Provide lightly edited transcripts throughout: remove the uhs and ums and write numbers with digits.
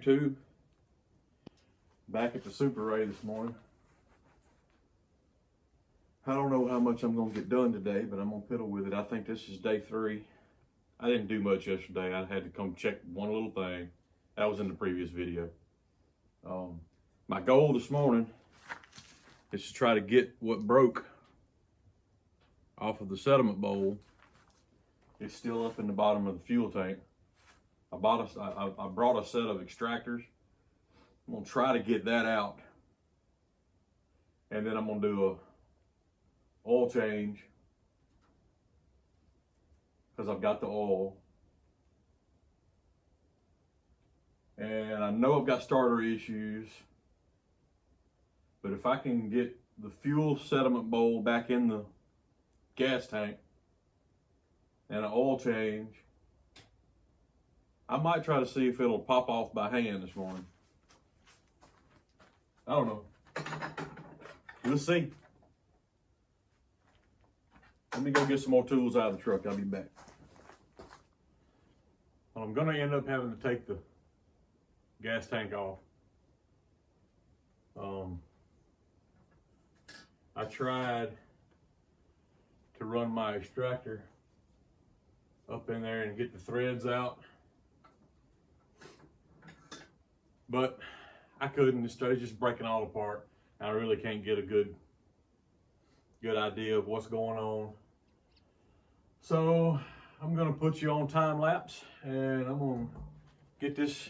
2. Back at the Super A this morning. I don't know how much I'm gonna get done today, but I'm gonna fiddle with it. I think this is day 3. I didn't do much yesterday. I had to come check one little thing. That was in the previous video. My goal this morning is to try to get what broke off of the sediment bowl. It's still up in the bottom of the fuel tank. I brought a set of extractors. I'm gonna try to get that out, and then I'm gonna do a oil change because I've got the oil, and I know I've got starter issues. But if I can get the fuel sediment bowl back in the gas tank and an oil change, I might try to see if it'll pop off by hand this morning. I don't know. We'll see. Let me go get some more tools out of the truck. I'll be back. Well, I'm gonna end up having to take the gas tank off. I tried to run my extractor up in there and get the threads out, but I couldn't. It started just breaking all apart. I really can't get a good idea of what's going on. So I'm gonna put you on time lapse, and I'm gonna get this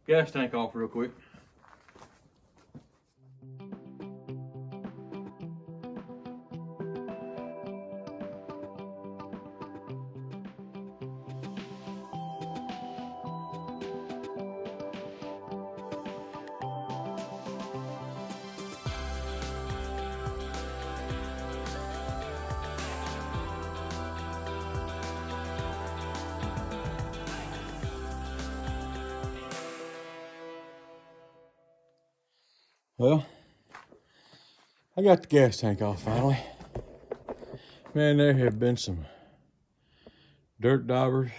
gas tank off real quick. Well, I got the gas tank off finally. Man, there have been some dirt daubers,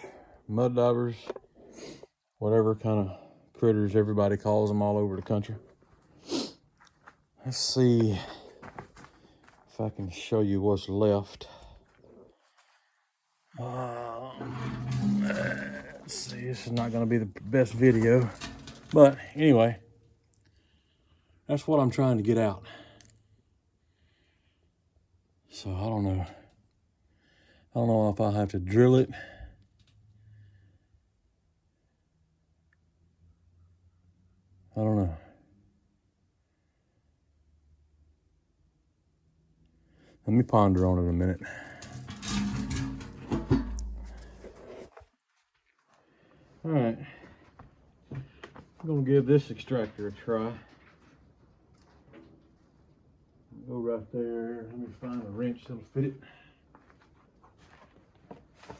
mud daubers, whatever kind of critters everybody calls them all over the country. Let's see if I can show you what's left. Let's see, this is not going to be the best video, but anyway, that's what I'm trying to get out. So I don't know. I don't know if I'll have to drill it. I don't know. Let me ponder on it a minute. All right. I'm gonna give this extractor a try. Go right there. Let me find a wrench that'll fit it. Let's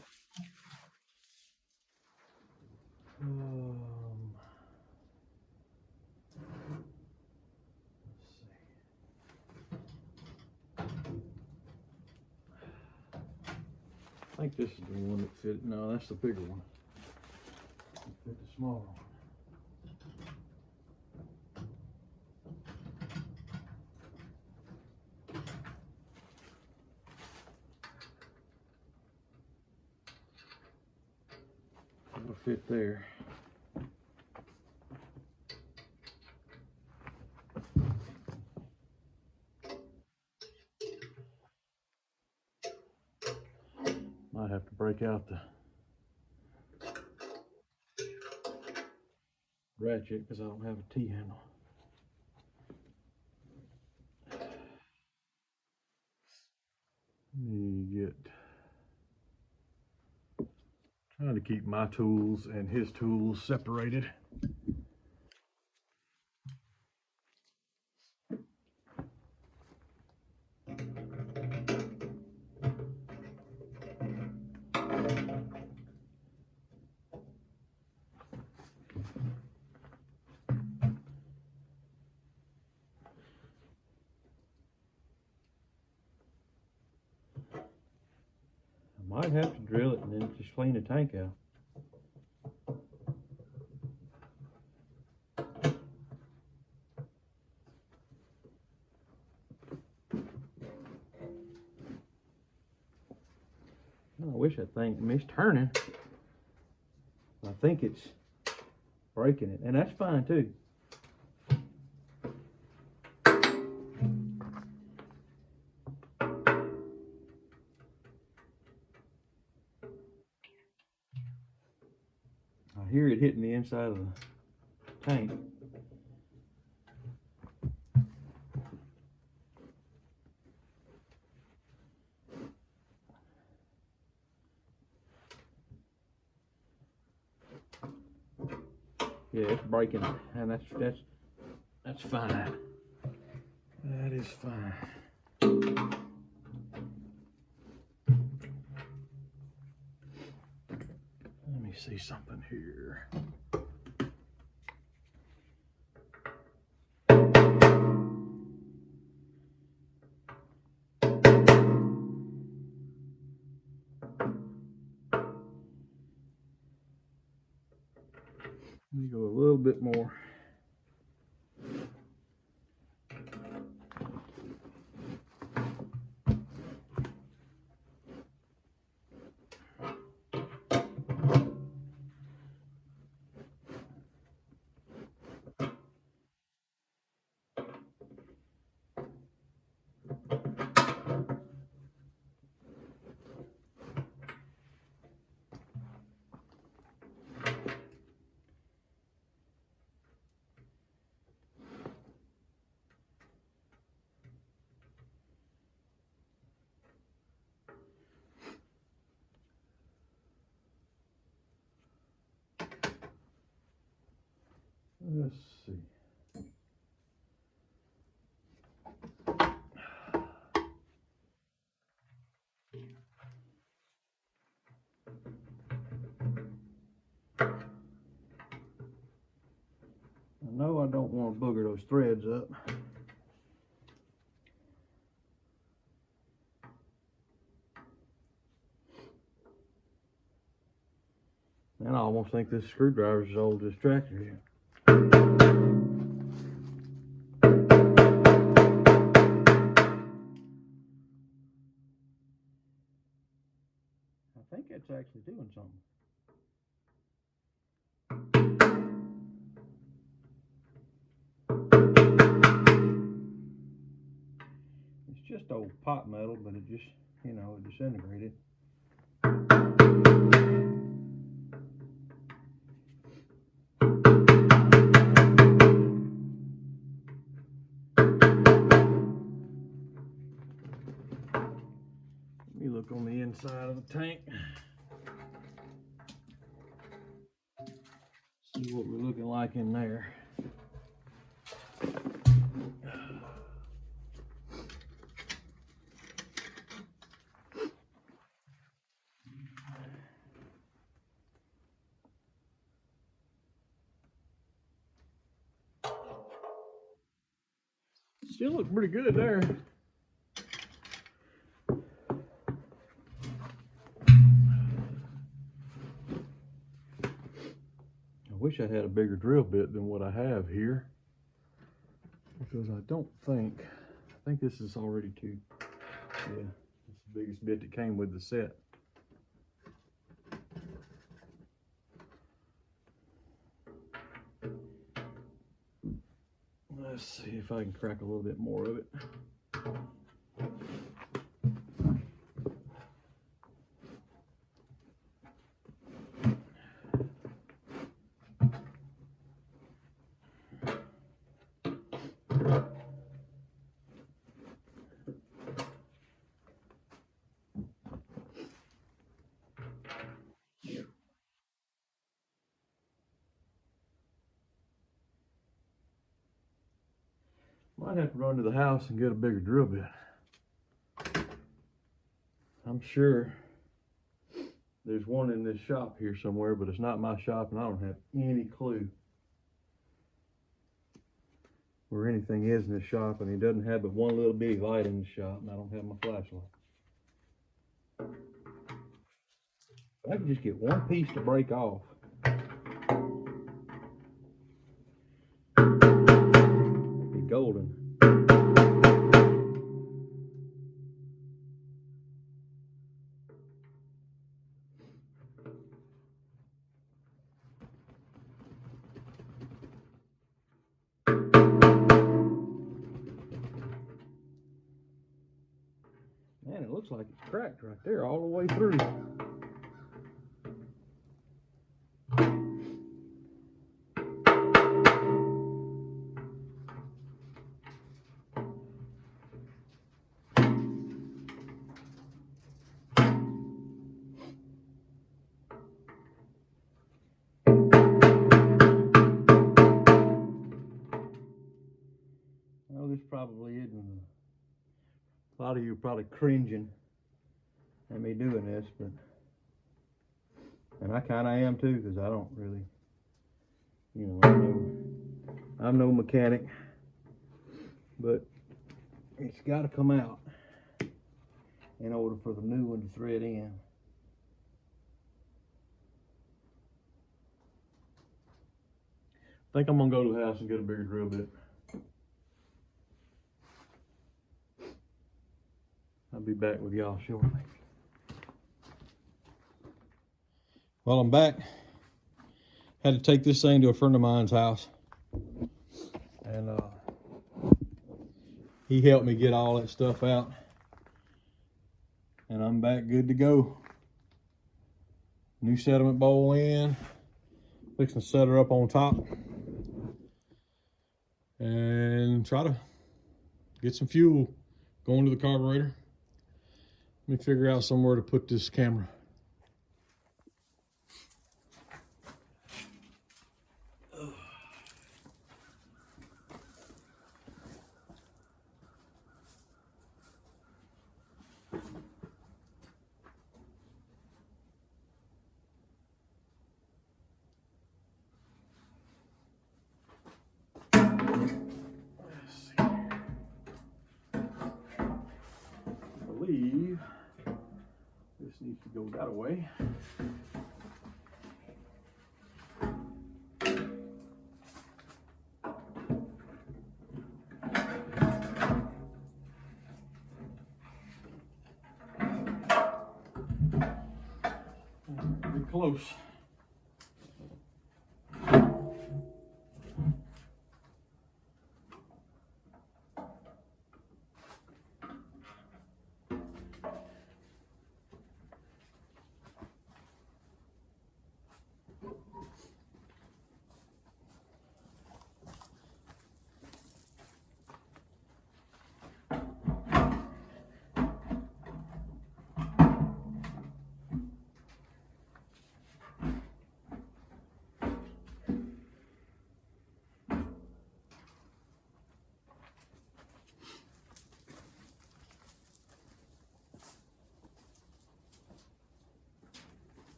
see. I think this is the one that fit. No, that's the bigger one. It fit the smaller one. It'll fit there. Might have to break out the ratchet because I don't have a T-handle. Let me get, trying to keep my tools and his tools separated. Might have to drill it and then just clean the tank out. wish that thing missed turning. I think it's breaking it, and that's fine too. I hear it hitting the inside of the tank. Yeah, it's breaking, and that's fine. That is fine. Let me see something here. Let me go a little bit more. Let's see. I know I don't want to booger those threads up. And I almost think this screwdriver is as old as this tractor here. I think it's actually doing something. It's just old pot metal, but it just, you know, it disintegrated. Let me look on the inside of the tank. See what we're looking like in there. Still look pretty good there. I wish I had a bigger drill bit than what I have here, because I think this is already too, yeah, it's the biggest bit that came with the set. Let's see if I can crack a little bit more of it. Might have to run to the house and get a bigger drill bit. I'm sure there's one in this shop here somewhere, but it's not my shop, and I don't have any clue where anything is in this shop, and he doesn't have but one little bitty light in the shop, and I don't have my flashlight. If I could just get one piece to break off, it'd be golden. Man, it looks like it's cracked right there all the way through. Well, this probably isn't. A lot of you are probably cringing at me doing this, but and I kind of am too, because I don't really, I'm no mechanic, but it's got to come out in order for the new one to thread in. I think I'm gonna go to the house and get a bigger drill bit. I'll be back with y'all shortly. Well, I'm back. Had to take this thing to a friend of mine's house, and he helped me get all that stuff out, and I'm back good to go. New sediment bowl in, fixing to set her up on top, and try to get some fuel going to the carburetor. Let me figure out somewhere to put this camera. I believe this needs to go that way. Get close.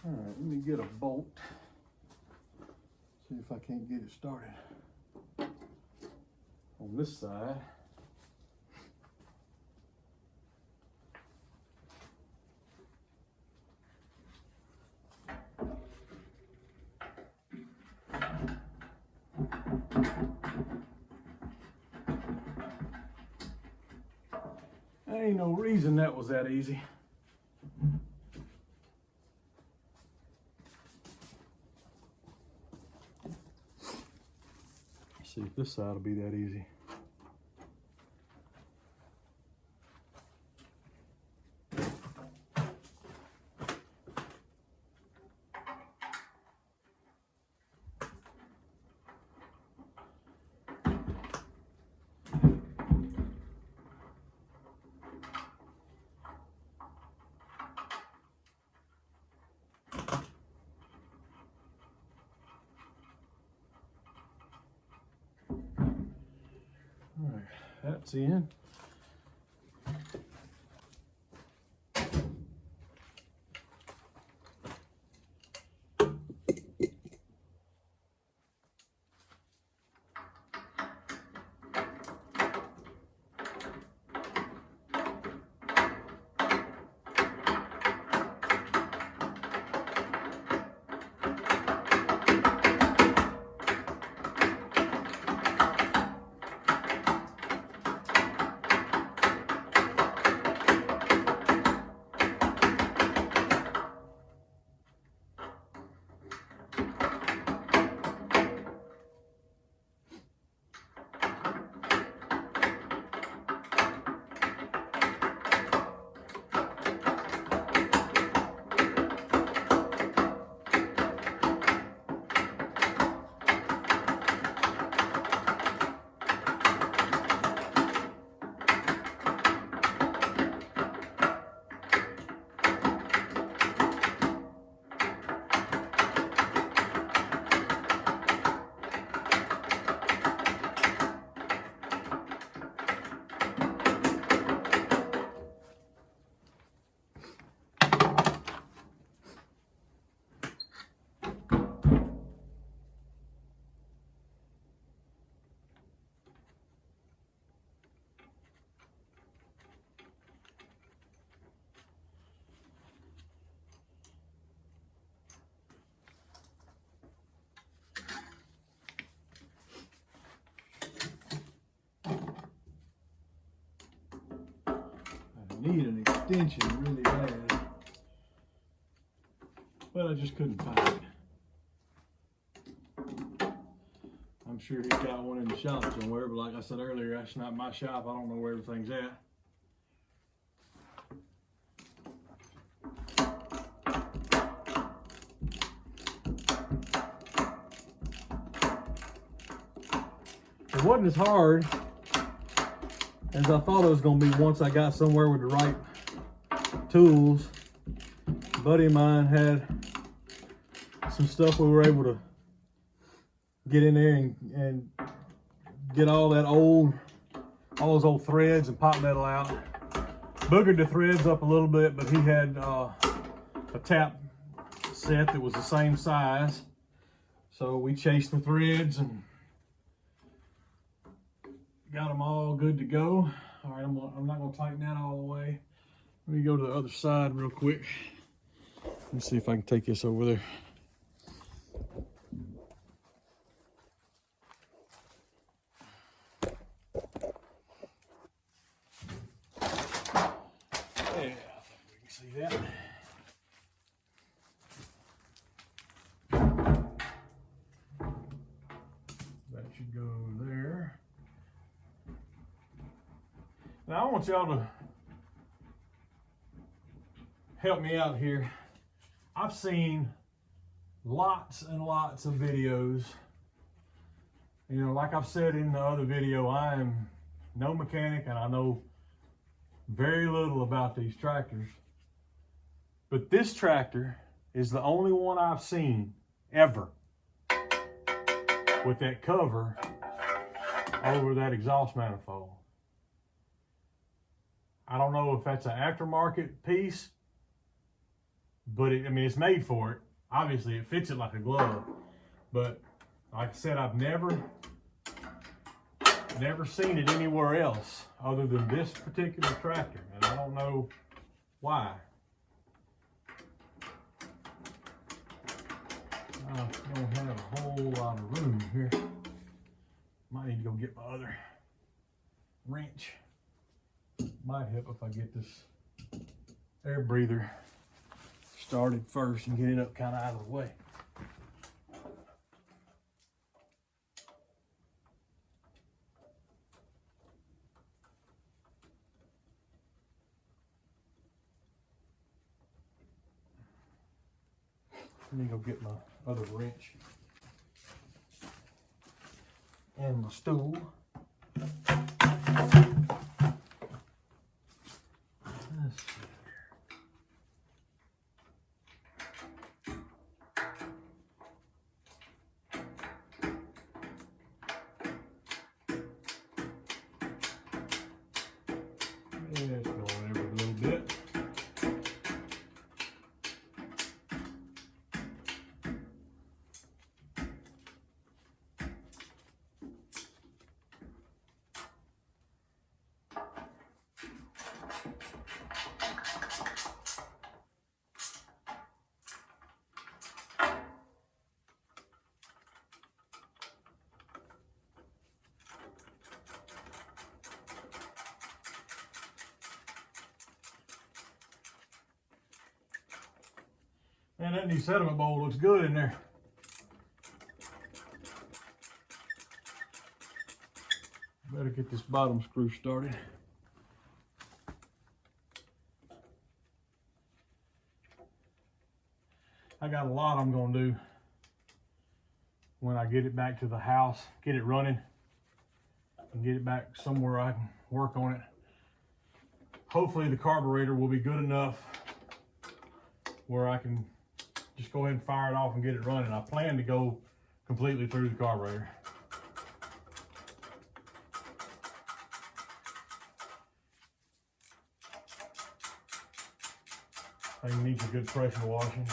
All right, let me get a bolt. See if I can't get it started on this side. There ain't no reason that was that easy. See if this side will be that easy. All right, that's in. need an extension really bad, but I just couldn't find it. I'm sure he's got one in the shop somewhere, but like I said earlier, that's not my shop. I don't know where everything's at. It wasn't as hard as I thought it was going to be once I got somewhere with the right tools. A buddy of mine had some stuff we were able to get in there and get all those old threads and pop metal out. Boogered the threads up a little bit, but he had a tap set that was the same size. So we chased the threads and got them all good to go. All right, I'm not gonna tighten that all the way. Let me go to the other side real quick. Let me see if I can take this over there. Yeah, I think we can see that. That should go there. Now I want y'all to help me out here. I've seen lots and lots of videos. You know, like I've said in the other video, I am no mechanic and I know very little about these tractors. But this tractor is the only one I've seen ever with that cover over that exhaust manifold. I don't know if that's an aftermarket piece, but I mean, it's made for it. Obviously, it fits it like a glove. But like I said, I've never seen it anywhere else other than this particular tractor, and I don't know why. I don't have a whole lot of room here. Might need to go get my other wrench. Might help if I get this air breather started first and get it up kind of out of the way. Let me go get my other wrench and my stool. Let's see. Yeah, it's going every little bit. Man, that new sediment bowl looks good in there. Better get this bottom screw started. I got a lot I'm gonna do when I get it back to the house, get it running, and get it back somewhere I can work on it. Hopefully the carburetor will be good enough where I can just go ahead and fire it off and get it running. I plan to go completely through the carburetor. Thing needs a good pressure washing.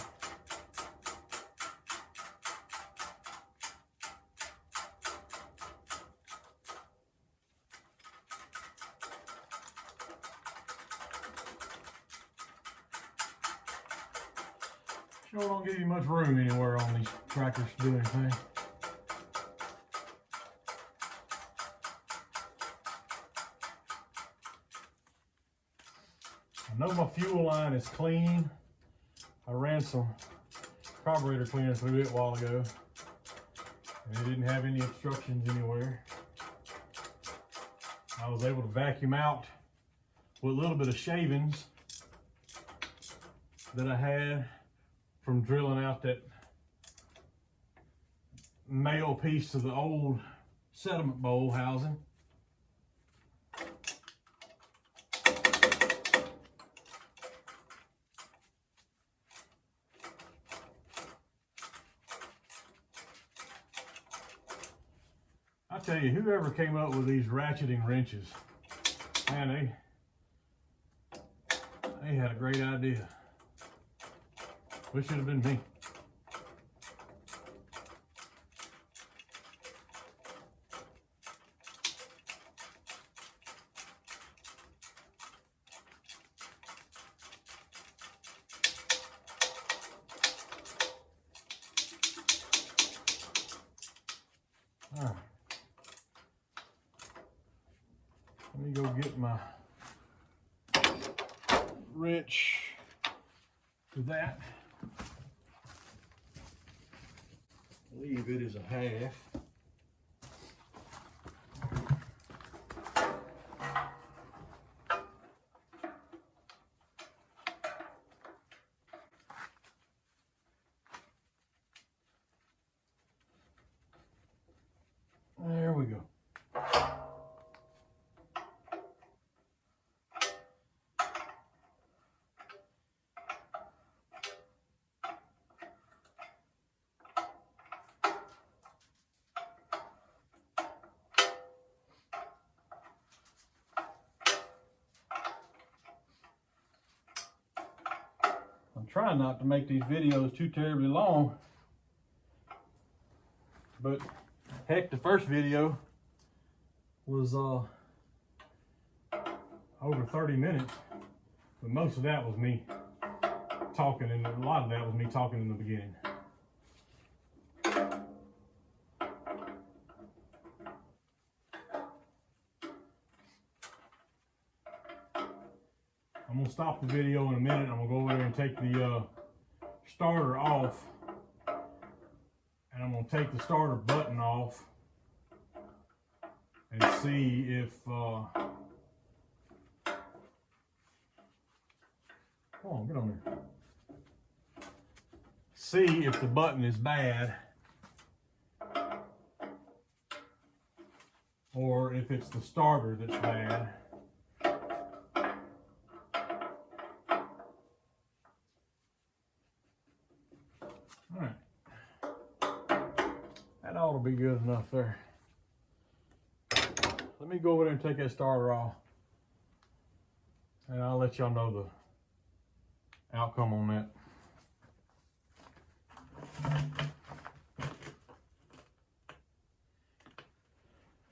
Sure don't give you much room anywhere on these tractors to do anything. I know my fuel line is clean. I ran some carburetor cleaner through it a while ago, and it didn't have any obstructions anywhere. I was able to vacuum out with a little bit of shavings that I had from drilling out that male piece of the old sediment bowl housing. I tell you, whoever came up with these ratcheting wrenches, man, they had a great idea. Wish it had been me. All right. Let me go get my wrench to that. I believe it is a half. There we go. I'm trying not to make these videos too terribly long, but heck, the first video was over 30 minutes, but most of that was me talking, and a lot of that was me talking in the beginning. I'm gonna stop the video in a minute. I'm gonna go over there and take the starter off, and I'm gonna take the starter button off and see if come on, get on there. See if the button is bad, or if it's the starter that's bad. All right, that ought to be good enough there. Let me go over there and take that starter off, and I'll let y'all know the outcome on that.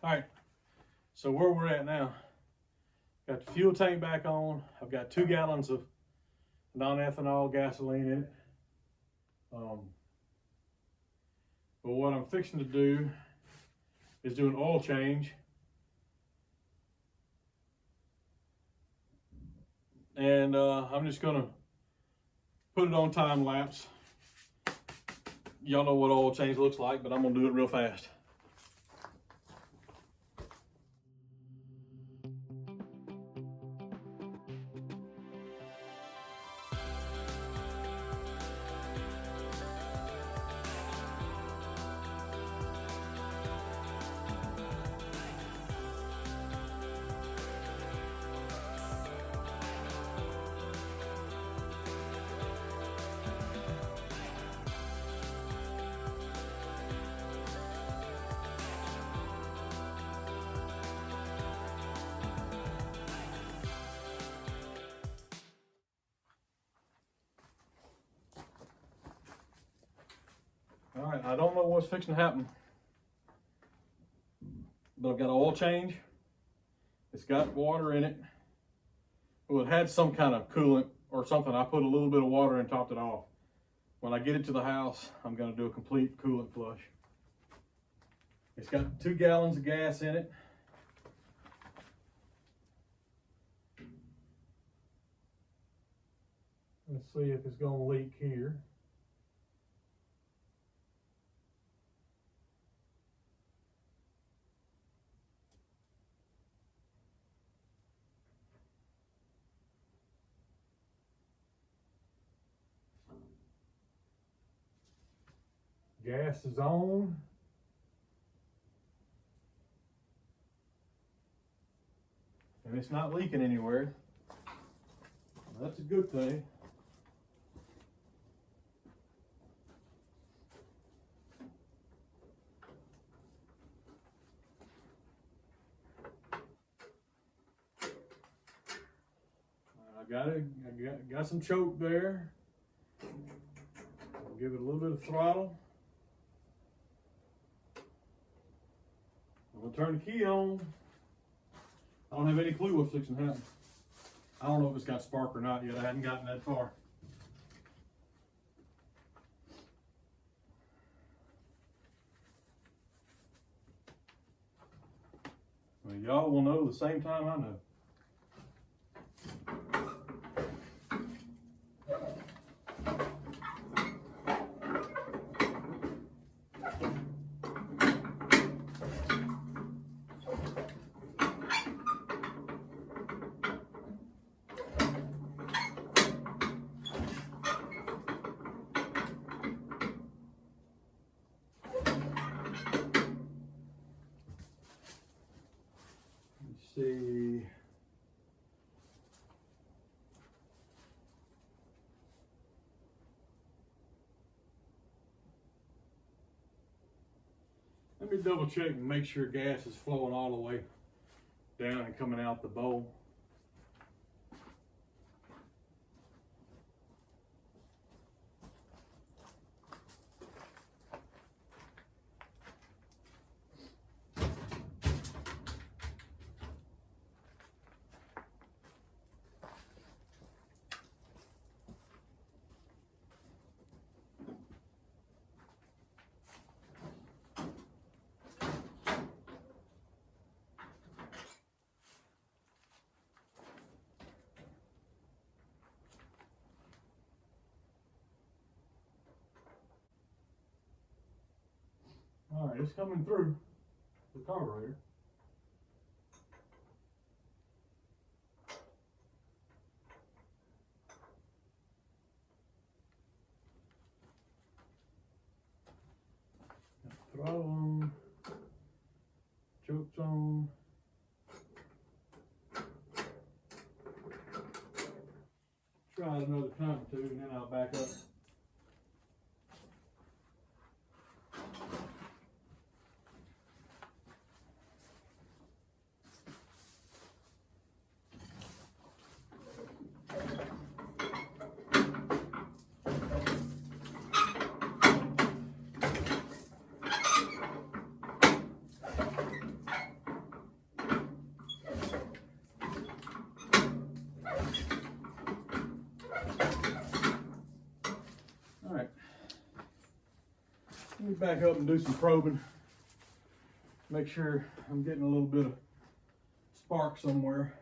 All right, so where we're at now, got the fuel tank back on. I've got 2 gallons of non-ethanol gasoline in it. But what I'm fixing to do is do an oil change. And I'm just gonna put it on time lapse. Y'all know what oil change looks like, but I'm gonna do it real fast. All right, I don't know what's fixing to happen, but I've got an oil change. It's got water in it. Well, it had some kind of coolant or something. I put a little bit of water and topped it off. When I get it to the house, I'm gonna do a complete coolant flush. It's got 2 gallons of gas in it. Let's see if it's gonna leak here. Gas is on. And it's not leaking anywhere. That's a good thing. I got some choke there. I'll give it a little bit of throttle. I'm gonna turn the key on. I don't have any clue what's fixing to happen. I don't know if it's got spark or not yet. I hadn't gotten that far. Well, y'all will know the same time I know. See, let me double check and make sure gas is flowing all the way down and coming out the bowl. All right, it's coming through the carburetor. Throttle on, chokes on. Try it another time or two and then I'll back up. Let me back up and do some probing. Make sure I'm getting a little bit of spark somewhere.